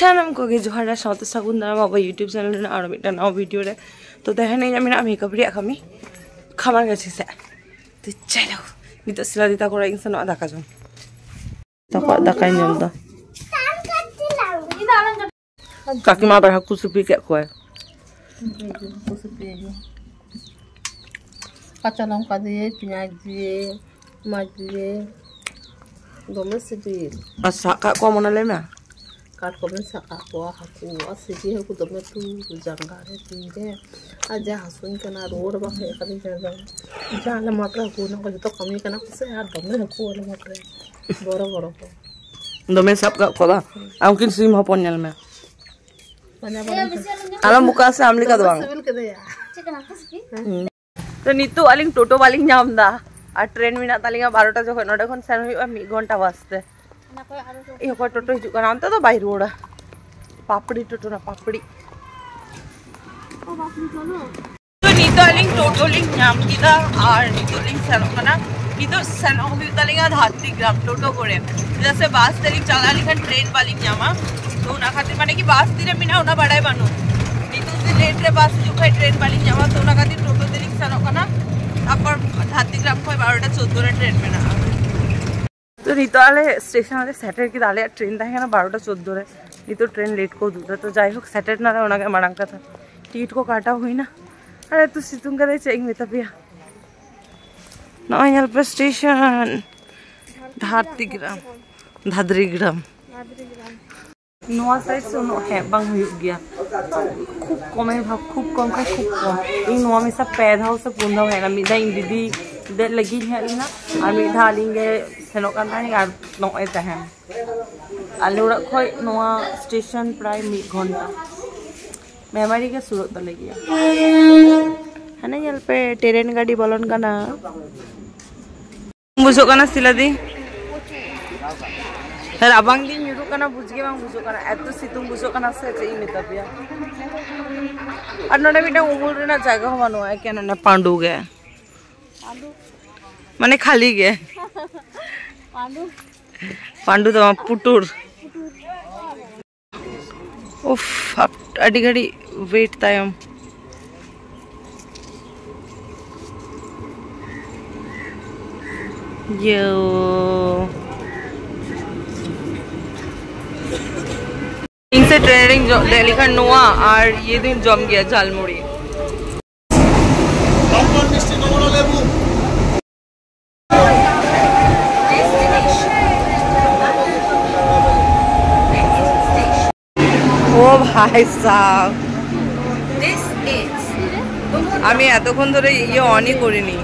सानम को जोहार साउते सागुन दाराम अब यूट्यूब चैनल और मिटा नवा वीडियो रे तो देखे नहीं मैं मेकअप रे खामी खामार गछि से तो चलो नित सिला दिता को इंसान न दाका जम दाका दाका नियम दा काकी मा बार कुसुपी के कोय কাঁচা লঙ্কা দিয়ে পেঁয়াজ দিয়ে মাছ দিয়ে দমে সিটিয়ে asaka ko mo na lema কাট কবে সাকা কোয়া হাকু সিটিয়ে হাকু দমে তু জাঙ্গারে তিনজে আজা হাসুন কেনা রোড বা হে কালি জায়গা জালে মাত্রা কো না তো কমি কেনা সে আর দমে হাকু ওলে মাত্রা বড় বড় কো dome sap ka ko ba mungkin sim hopon nyal me ala muka se amli ka doang तो नीतू अलिंग टोटो वालिंग नाम दा और ट्रेन में ना तालिंगा 12टा जो नोडे खन सेन हुई 1 घंटा वास्ते ए को टोटो हिजु का नाम तो बाहर रोड पापड़ी टोटो ना पापड़ी ओ पापड़ी चलो तो नीतू अलिंग टोटो लिंग नाम कीदा और नीतू लिंग सेन कना नीतू सेन हुई तालिंगा धाती ग्राम टोटो करे जैसे बास तलिंग चला लिखन ट्रेन वालिंग नामा तो ना खातिर माने की बास दिरे मिना उना बड़ाई बानो नीतू से लेट रे बास जो खाय ट्रेन वालिंग नामा तो ना खातिर टोटो तलिंग सेन कना अपन धाती ग्राम को 12टा 14 ट्रेन में ना तो नीतू वाले स्टेशन वाले सैटरडे की दाले ट्रेन था ना 12टा 14 रे नीतू ट्रेन लेट को दूर तो जाई होक सैटरडे ना होना के मड़ांग का था टिकट को काटा हुई ना अरे तू सितुंग करे चेंग में तबिया नॉयल पर स्टेशन धाती ग्राम धादरी ग्राम नोआ साइड से नो है बंग हुई गया खूब कम है भाग खूब कम का खूब कम इन नोआ में सब पैदा हो सब बुंदा है ना मिदा इन दीदी दे लगी है ना और मिदा लिंगे सेनो का नहीं यार नो ऐसा है आलूरा कोई नोआ स्टेशन प्राय 1 घंटा मेमोरी के सूरत तो लगी है ना यहाँ पे ट्रेन गाड़ी बोलन का ना बुझो का ना सिला दी है abang din nyuruh kana bujge bang bujo kana eto situng bujo kana se chei metabia ar node bita umul rena jaga hobano ai kena na pandu ge mane khali ge pandu to putur uff adi gadi wait tayam yo इनसे training Delhi का नोआ और ये दिन जम गया झालमुड़ी ओ भाई साहब আমি এতক্ষণ ধরে ইয়ে অনই করিনি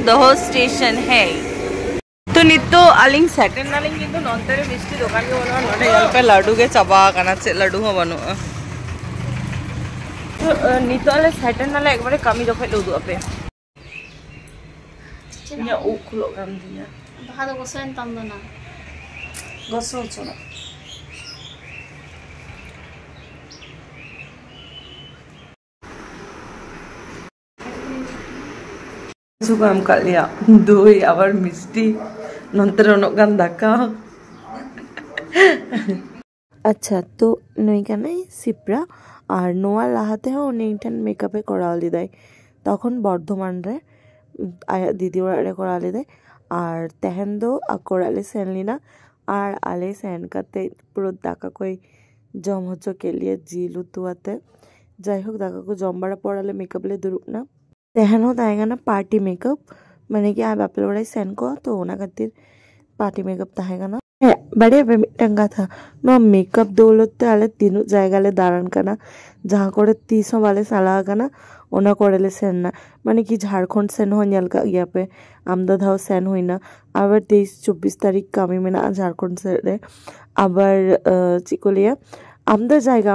दहो स्टेशन है तो नितो अलिंग सेटन नालिंग किंतु नंतरे मिष्टी दुकान के बोलो नोडे यहाँ पे लड्डू के चबा करना से लड्डू हो बनो तो नितो वाले सेटन नाले एक बारे कमी दफे लो दो अपे ये उखलो काम दिया भादा गोसेन तंदो ना गोसो चलो suka am kaliya doi abar misti nonter onogan daka अच्छा तो नई काना सिप्रा और नोआ लाहाते हो उन्हें मेकअपे कराल दी दाई तखन बर्धमान रे आया दीदी ओरा कराल दी और तहन दो अकोराले सेनलिना और आले सेन करते पुरो दाका कोई जम होचो के लिए जीलु तुआते जाई होक दाका को जम बड़ा पड़ाले मेकअप ले दुरुप ना तहन हो ताएगा ना पार्टी मेकअप मैंने क्या आप अपने बड़ा सेन को तो होना खातिर पार्टी मेकअप ताएगा ना बड़े टंगा था नो मेकअप दौलते आले तीनों जायगा ले दारन करना जहाँ कोड़े 300 वाले साला करना ओना कोड़े ले सेन ना मैंने कि झारखंड सेन हो नियल का गया पे आमदा धाव सेन हुई ना आबर 23-24 तारीख कामी में ना झारखंड से रे आबर चिकोलिया आमदा जाएगा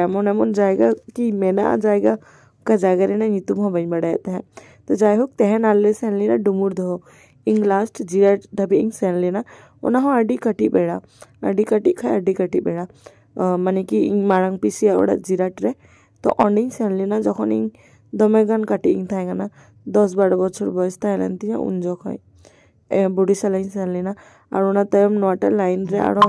एमन एमन जाएगा कि मेना जाएगा का जाएगा रे ना नितुम हो बन बड़ा है तो जाय होक तहन आले सेनली ना डुमुर दो ᱤᱧ ᱞᱟᱥᱴ ᱡᱤᱨᱟᱴ ᱫᱷᱟᱹᱵᱤᱡ ᱤᱧ ᱥᱮᱱ ᱞᱮᱱᱟ ᱚᱱᱟ ᱦᱚᱸ ᱟᱹᱰᱤ ᱠᱟᱹᱴᱤᱡ ᱵᱮᱲᱟ ᱟᱹᱰᱤ ᱠᱟᱹᱴᱤᱡ ᱠᱷᱟᱡ ᱟᱹᱰᱤ ᱠᱟᱹᱴᱤᱡ ᱵᱮᱲᱟ ᱢᱟᱱᱮ ᱠᱤ ᱤᱧ ᱢᱟᱨᱟᱝ ᱯᱤᱥᱤᱭᱟᱜ ᱚᱲᱟᱜ ᱡᱤᱨᱟᱴ ᱨᱮ ᱛᱚ ᱚᱸᱰᱮᱧ ᱥᱮᱱ ᱞᱮᱱᱟ ᱡᱚᱠᱷᱚᱱ ᱤᱧ ᱫᱚᱢᱮ ᱜᱟᱱ ᱠᱟᱹᱴᱤᱡ ᱤᱧ ᱛᱟᱦᱮᱸ ᱠᱟᱱᱟ 10-12 ᱵᱚᱪᱷᱚᱨ ᱵᱚᱭᱮᱥ ᱛᱟᱦᱮᱸ ᱞᱮᱱ ᱛᱤᱧᱟ ᱩᱱ ᱡᱚᱠᱷᱚᱡ बुढ़ी सालाइñ सेन लेना और उना तायम नोटा लाइन रे आरो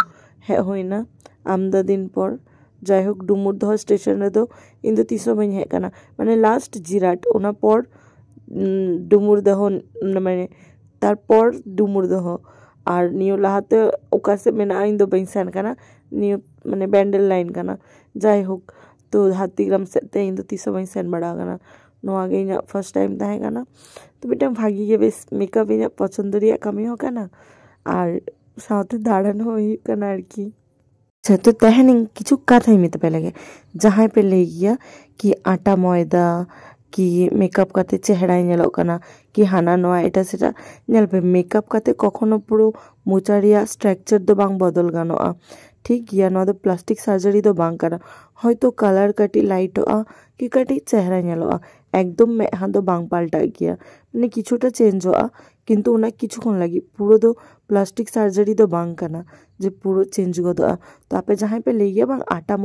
हे होइना आमदा दिन पर जायहोक डुमुरदह स्टेशन रे दो इन दो तीसो बइन हे कना माने लास्ट जिराट उना पर डुमुरदह माने तार पर डुमुरदह और नियो लाहाते ओका से मेना इन दो बइन सेन कना नियो माने बैंडल लाइन कना जायहोक तो हाथीग्राम से ते इन दो तीसो बइन सेन बड़ा कना नोआ गे इना फर्स्ट टाइम ताहे कना तो मिटन भागी गे बेस मेकअप इना पसंद रिया कमी हो कना और साथे दाड़ान हो ही कना आरकी अच्छा तो तहन किछु कथाई मित पे लगे जहां पे ले गया कि आटा मयदा कि मेकअप करते चेहरा नेलो कना कि हाना नोआ एटा सेटा नेल पे मेकअप करते कखनो पुरो मोचा रिया स्ट्रक्चर दो बांग बदल गानोआ ठीक गया नोआ दो प्लास्टिक सर्जरी दो बांग करा हयतो कलर कटी लाइटोआ कि कटी चेहरा नेलोआ एकदम मेहा दो बांग पाल्टा गया माने किछुटा चेंज होआ किंतु उना किछुक्षण लगी पुरो दो प्लास्टिक सर्जरी दो बांग कना जे पुरो चेंज गदोआ तो आपे जहां पे ले गया बांग आटा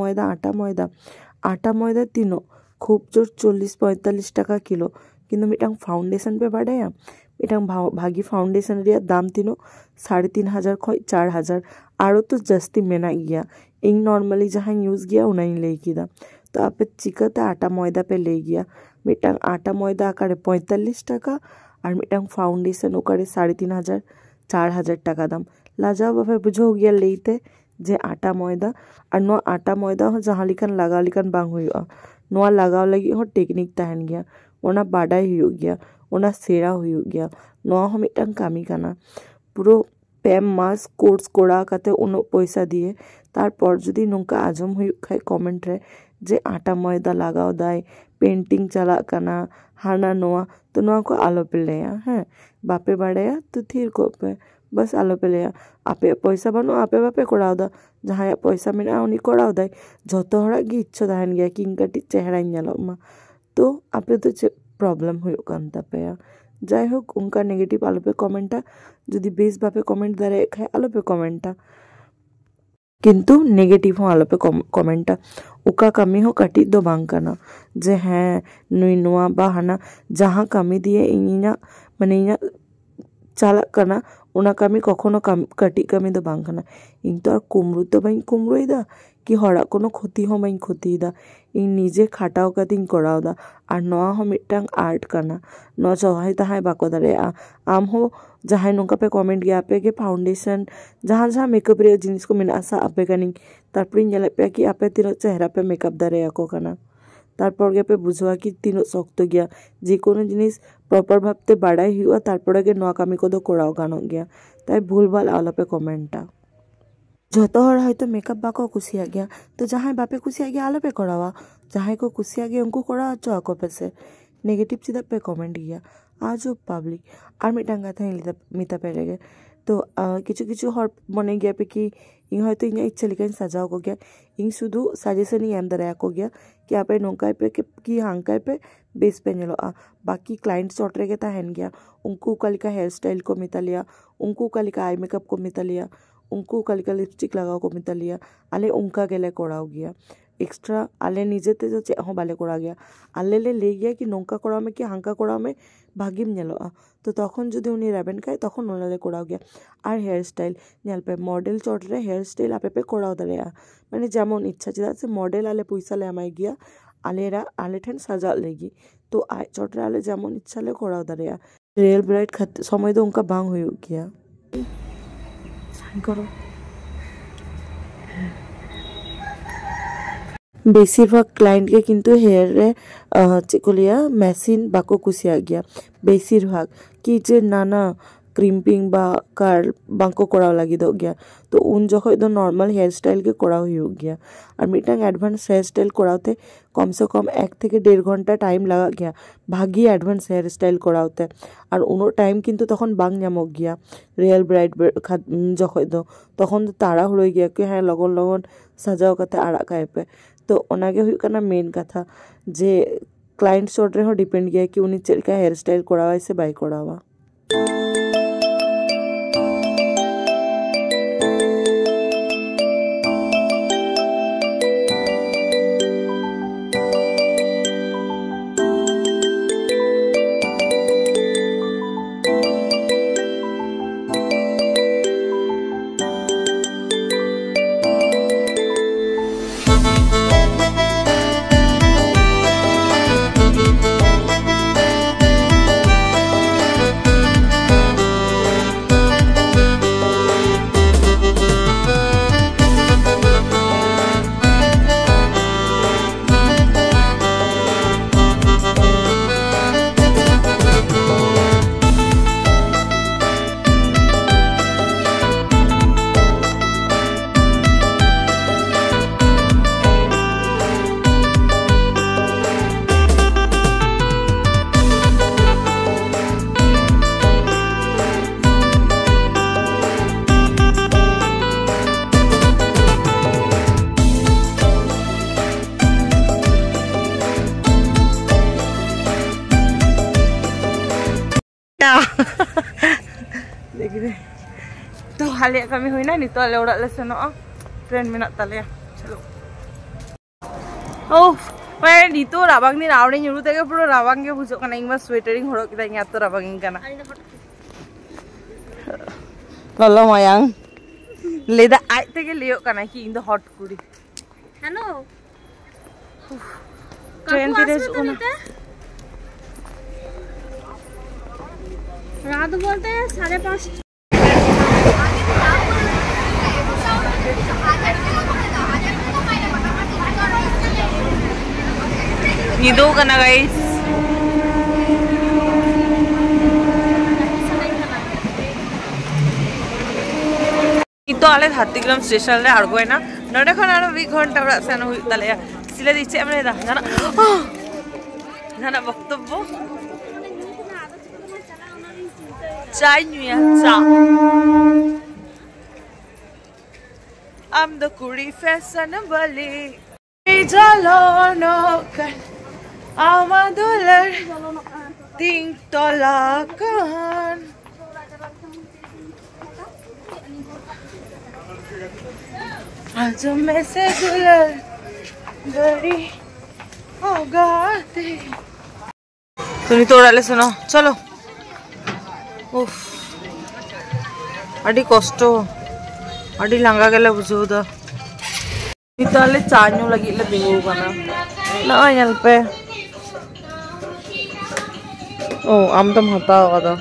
मयदा तीनो खूब जोर 40-45 टाका किलो किंतु मिटांग फाउंडेशन पे बाड़ाया मिटांग भागी फाउंडेशन रिया दाम तीनो 3,500 खय 4,000 आरो तो जस्ती मेना गया इन नॉर्मली जहां यूज गया उनाई ले किदा तो आपे चिकाते आटा मयदा पे ले गया मिटांग आटा मयदा आकारे 45 टाका और मिटांग फाउंडेशन ओकारे 3,500 4,000 टाका दाम लाजा बाबे बुझो गया लेते जे आटा मयदा और नो आटा मयदा हो जहां लिखन लगा लिखन बांग हुआ नोआ लगाव लगी हो टेक्निक तहन गया ओना बाडाई हुई गया ओना सेरा हुई गया नोआ हो मिटांग कामी काना पुरो पैम मास कोर्स कोड़ा काते उनो पैसा दिए तारपर जदि नोंका आजम हुई खाय कमेंट रे जे आटा मयदा लगाव दाय पेंटिंग चला कना हाना नोआ तो नोआ को आलो पे लेया हैं बापे बाड़ाया तो थीर को पे बस आलो पे लेया आपे पैसा बनो आपे बापे कोड़ाव दा जहां पैसा मेना उनी कोड़ाव दाय जतो हड़ा गी इच्छा दाहन गया कि इनकाटी चेहरा नेलो मा तो आपे तो प्रॉब्लम हुयो कान तापेया जाय होक उनका नेगेटिव आलो पे कमेंटा जदि बेस बापे कमेंट दारे खाय आलो पे कमेंटा किंतु नेगेटिव हो आलो पे कमेंटा उका कमी हो कटी दो बांग कना जे हैं नुई नोआ बाहाना जहां कमी दिए इनिना माने इना चाला कना उना कमी कखनो कटी कमी दो बांग कना इन तो कुमरू तो बाई कुमरुइदा कि हड़ा कोनो क्षति हो बाई क्षतिदा इन निजे खाटाओ कतिन कोड़ावदा और नोआ हो मिटांग आर्ट कना नोआ जहाय तहाय बाको दारे आम हो जहां नोंका पे कमेंट गया आपे के फाउंडेशन जहां जहां मेकअप रे जिनिस को मेना आसा आपे कनी तारपर नेले पे कि आपे तीनो चेहरा पे मेकअप दारे आको कना तारपर गे पे बुझवा कि तीनो शक्त गया जे कोनो जिनिस प्रॉपर भाबते बाड़ाई हुआ तारपर गे नोआ कामी को दो कोड़ाओ गानो गया ताई भूलभाल आलो पे कमेंटा जतो हर हयतो मेकअप बाको कुसिया गया तो जहां बापे कुसिया गया आलो पे कोड़ावा जहां को कुसिया गया उनको कोड़ा चो आको पे से नेगेटिव सीधा पे कमेंट गया आज पब्लिक और मिटांग कथा मिता पेरे गे तो किछु किछु हर मने गया पे कि इन हयतो इना इच्छा लिखन सजाओ को गया इन शुधु सजेशन ही एम दरा को गया कि आपे नोंकाय पे कि हांकाय पे बेस पे नेलो बाकी क्लाइंट सॉर्ट रे ताहन गया उनको कलिका हेयर स्टाइल को मिता लिया उनको कलिका आई मेकअप को मिता लिया उनको कलिका लिपस्टिक लगाओ को मिता लिया आले उनका गेले कोड़ाओ गया एक्स्ट्रा आले निजेते जो चे हो बाले कोड़ा गया आले ले गया कि नोंका कोड़ा में कि हांका कोड़ा में भागिम नेलोआ तो तखन जदि उनी रेबेन खाय तखन ओनाले कोड़ाओ गया और हेयर स्टाइल नेल पे मॉडल चोट रे हेयर स्टाइल आपे पे कोड़ाओ दारेया माने जेमन इच्छा चेदा से मॉडल आले पैसा ले आमाय गया आलेरा आले ठेन सजा लेगी तो आय चोट रे आले जेमन इच्छा ले कोड़ाओ दारेया रियल ब्राइट खाते समय तो उनका बांग हुई गया करो बेसिरभाग क्लाइंट के किंतु हेयर रे चिकोलिया मेसिन बाको कुसिया गया बेसिरभाग कि जे नाना क्रिम्पिंग बा कर्ल बाको कोड़ाव लगी दो गया तो उन जखो दो नॉर्मल हेयर स्टाइल के कोड़ाव हुई गया और मिटांग एडवांस हेयर स्टाइल कोड़ावते कम से कम 1 থেকে 1.5 घंटा टाइम लगा गया भागी एडवांस हेयर स्टाइल कोड़ावते और उनो टाइम किंतु तखन बांग नामक गया रियल ब्राइट जखो दो तखन तो ताड़ा हुई गया कि हाँ लगन लगन सजाओ कते आड़ा काए पे तो ओनागे हुई करना मेन कथा जे क्लाइंट शॉट रे हो डिपेंड गया कि उनी चेलका हेयर स्टाइल कोड़ावा से बाय कोड़ावा। आले कमी हुईना नितो आले उड़ा ले सेनो ट्रेन में नक तले चलो ओह मैं नितो राबांग दिन आवड़े nyuruh tege puro rabang ge bujok kana ingma sweatering horok kita ingat to rabangin kana lolo mayang leda ai tege leo kana ki in the hot kuri hello train के una रात बोलते हैं 5:30 Nido kana guys itu ale Hattigram station le argo na node khon aro 2 ঘন্টা ora seno hui tale sile diche amne da jana jana boktobbo chai nuya cha I'm the kuri fashionable jalonokan amadular ting tolakan ajo me se dular gari agate tuni todale suno chalo uff adi kosto adi langa gela bujo da Itale chanyo lagi le bingung kana. Na nyalpe. Oh, am tam hata kada.